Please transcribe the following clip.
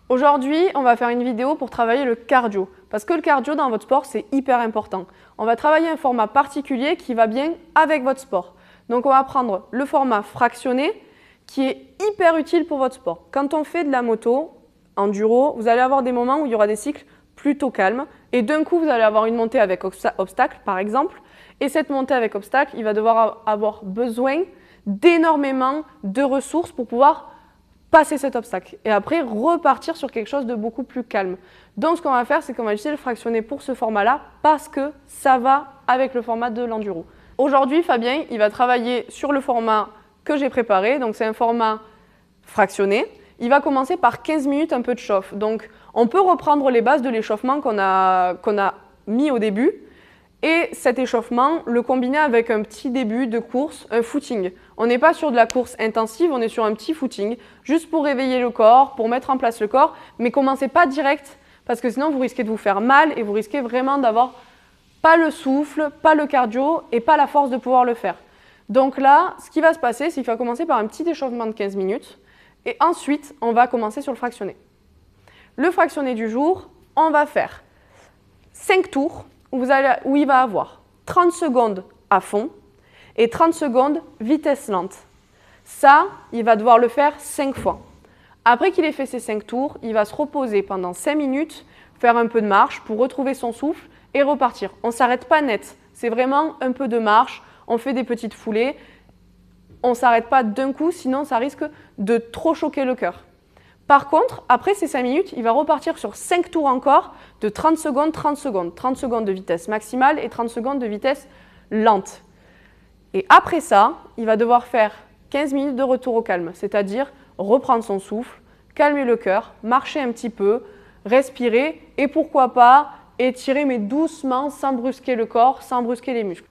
Aujourd'hui, on va faire une vidéo pour travailler le cardio. Parce que le cardio dans votre sport, c'est hyper important. On va travailler un format particulier qui va bien avec votre sport. Donc on va prendre le format fractionné qui est hyper utile pour votre sport. Quand on fait de la moto, enduro, vous allez avoir des moments où il y aura des cycles plutôt calmes. Et d'un coup, vous allez avoir une montée avec obstacle, par exemple. Et cette montée avec obstacle, il va devoir avoir besoin d'énormément de ressources pour pouvoir passer cet obstacle et après repartir sur quelque chose de beaucoup plus calme. Donc ce qu'on va faire, c'est qu'on va utiliser le fractionné pour ce format-là parce que ça va avec le format de l'enduro. Aujourd'hui, Fabien, il va travailler sur le format que j'ai préparé, donc c'est un format fractionné. Il va commencer par 15 minutes un peu de chauffe. Donc on peut reprendre les bases de l'échauffement qu'on a mis au début et cet échauffement, le combiner avec un petit début de course, un footing. On n'est pas sur de la course intensive, on est sur un petit footing, juste pour réveiller le corps, pour mettre en place le corps, mais commencez pas direct, parce que sinon vous risquez de vous faire mal et vous risquez vraiment d'avoir pas le souffle, pas le cardio et pas la force de pouvoir le faire. Donc là, ce qui va se passer, c'est qu'il va commencer par un petit échauffement de 15 minutes et ensuite, on va commencer sur le fractionné. Le fractionné du jour, on va faire 5 tours où il va avoir 30 secondes à fond et 30 secondes vitesse lente. Ça, il va devoir le faire 5 fois. Après qu'il ait fait ces 5 tours, il va se reposer pendant 5 minutes, faire un peu de marche pour retrouver son souffle et repartir. On ne s'arrête pas net, c'est vraiment un peu de marche, on fait des petites foulées, on ne s'arrête pas d'un coup, sinon ça risque de trop choquer le cœur. Par contre, après ces 5 minutes, il va repartir sur 5 tours encore de 30 secondes, 30 secondes. 30 secondes de vitesse maximale et 30 secondes de vitesse lente. Et après ça, il va devoir faire 15 minutes de retour au calme, c'est-à-dire reprendre son souffle, calmer le cœur, marcher un petit peu, respirer et pourquoi pas étirer mais doucement sans brusquer le corps, sans brusquer les muscles.